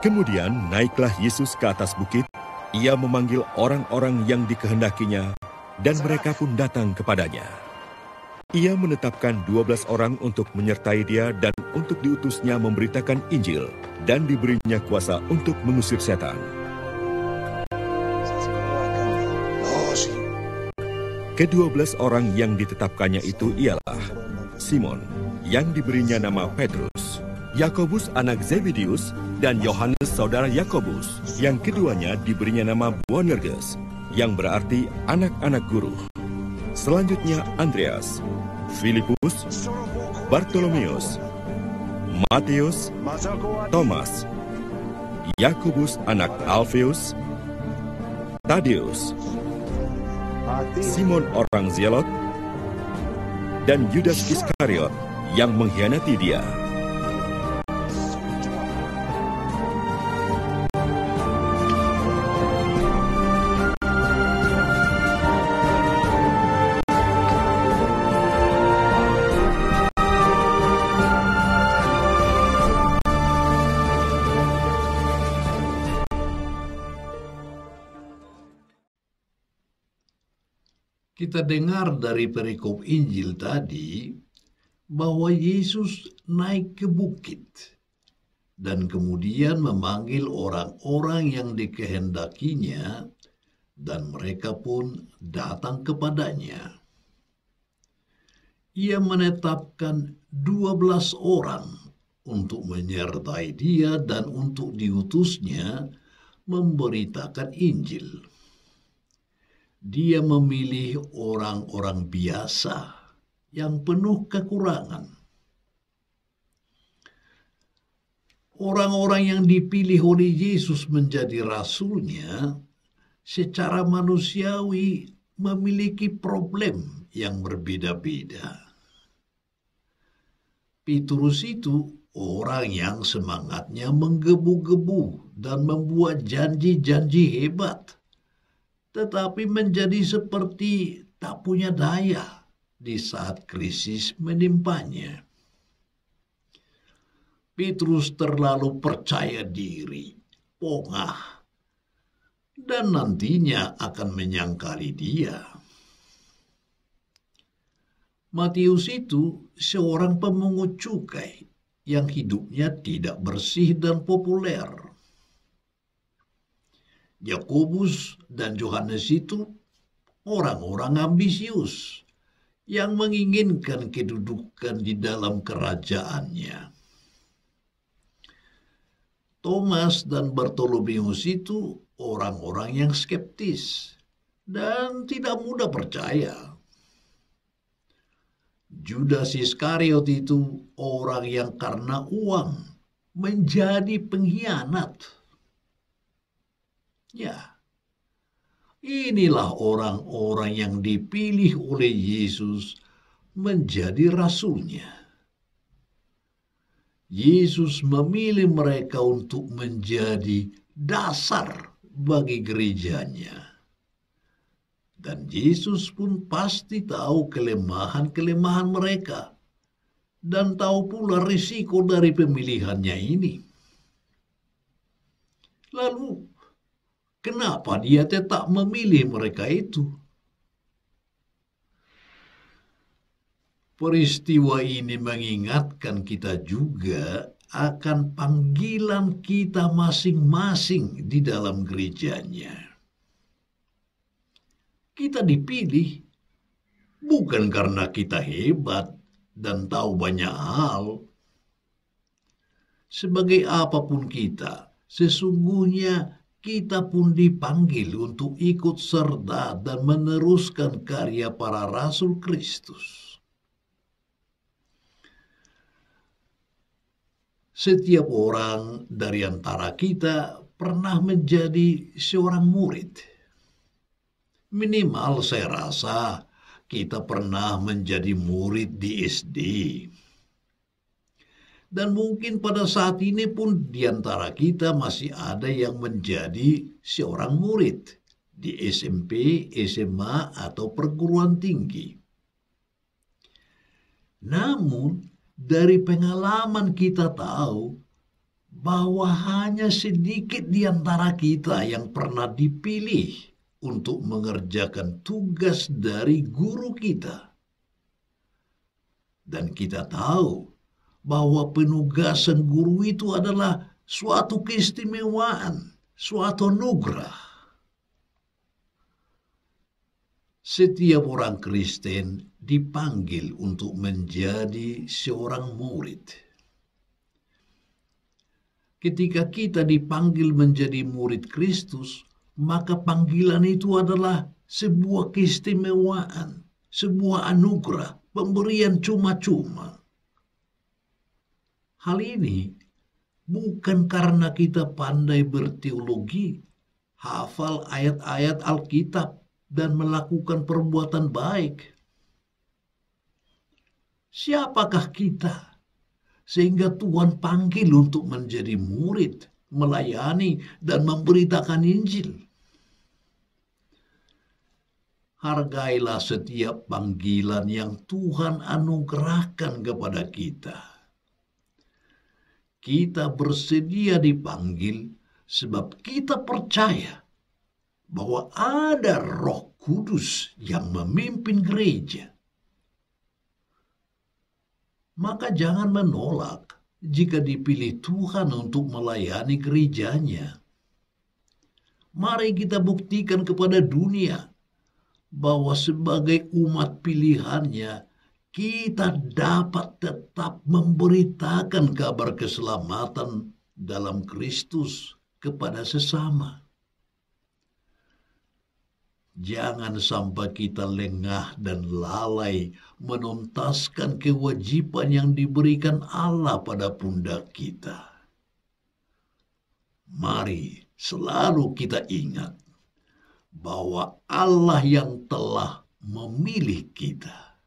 Kemudian naiklah Yesus ke atas bukit, ia memanggil orang-orang yang dikehendakinya, dan mereka pun datang kepadanya. Ia menetapkan 12 orang untuk menyertai dia dan untuk diutusnya memberitakan Injil, dan diberinya kuasa untuk mengusir setan. Ke-12 orang yang ditetapkannya itu ialah Simon, yang diberinya nama Petrus, Yakobus anak Zebedeus, dan Yohanes saudara Yakobus, yang keduanya diberinya nama Boanerges, yang berarti anak-anak guru. Selanjutnya Andreas, Filipus, Bartolomeus, Matius, Thomas, Yakobus anak Alfeus, Tadeus, Simon orang Zelot, dan Yudas Iskariot yang mengkhianati dia. Kita dengar dari perikop Injil tadi bahwa Yesus naik ke bukit dan kemudian memanggil orang-orang yang dikehendakinya dan mereka pun datang kepadanya. Ia menetapkan 12 orang untuk menyertai dia dan untuk diutusnya memberitakan Injil. Dia memilih orang-orang biasa yang penuh kekurangan. Orang-orang yang dipilih oleh Yesus menjadi rasulnya secara manusiawi memiliki problem yang berbeda-beda. Petrus itu orang yang semangatnya menggebu-gebu dan membuat janji-janji hebat, tetapi menjadi seperti tak punya daya di saat krisis menimpanya. Petrus terlalu percaya diri, pongah, dan nantinya akan menyangkali dia. Matius itu seorang pemungut cukai yang hidupnya tidak bersih dan populer. Yakobus dan Yohanes itu orang-orang ambisius yang menginginkan kedudukan di dalam kerajaannya. Thomas dan Bartolomeus itu orang-orang yang skeptis dan tidak mudah percaya. Judas Iskariot itu orang yang karena uang menjadi pengkhianat. Ya, inilah orang-orang yang dipilih oleh Yesus menjadi rasulnya. Yesus memilih mereka untuk menjadi dasar bagi gerejanya. Dan Yesus pun pasti tahu kelemahan-kelemahan mereka dan tahu pula risiko dari pemilihannya ini. Lalu, kenapa dia tetap memilih mereka itu? Peristiwa ini mengingatkan kita juga akan panggilan kita masing-masing di dalam gerejanya. Kita dipilih bukan karena kita hebat dan tahu banyak hal. Sebagai apapun kita, sesungguhnya kita pun dipanggil untuk ikut serta dan meneruskan karya para rasul Kristus. Setiap orang dari antara kita pernah menjadi seorang murid. Minimal saya rasa kita pernah menjadi murid di SD. Dan mungkin pada saat ini pun di antara kita masih ada yang menjadi seorang murid di SMP, SMA, atau perguruan tinggi. Namun, dari pengalaman kita tahu bahwa hanya sedikit di antara kita yang pernah dipilih untuk mengerjakan tugas dari guru kita. Dan kita tahu bahwa penugasan guru itu adalah suatu keistimewaan, suatu anugerah. Setiap orang Kristen dipanggil untuk menjadi seorang murid. Ketika kita dipanggil menjadi murid Kristus, maka panggilan itu adalah sebuah keistimewaan, sebuah anugerah, pemberian cuma-cuma. Hal ini bukan karena kita pandai berteologi, hafal ayat-ayat Alkitab, dan melakukan perbuatan baik. Siapakah kita sehingga Tuhan panggil untuk menjadi murid, melayani, dan memberitakan Injil? Hargailah setiap panggilan yang Tuhan anugerahkan kepada kita. Kita bersedia dipanggil sebab kita percaya bahwa ada Roh Kudus yang memimpin gereja. Maka jangan menolak jika dipilih Tuhan untuk melayani gerejanya. Mari kita buktikan kepada dunia bahwa sebagai umat pilihannya, kita dapat tetap memberitakan kabar keselamatan dalam Kristus kepada sesama. Jangan sampai kita lengah dan lalai menuntaskan kewajiban yang diberikan Allah pada pundak kita. Mari selalu kita ingat bahwa Allah yang telah memilih kita.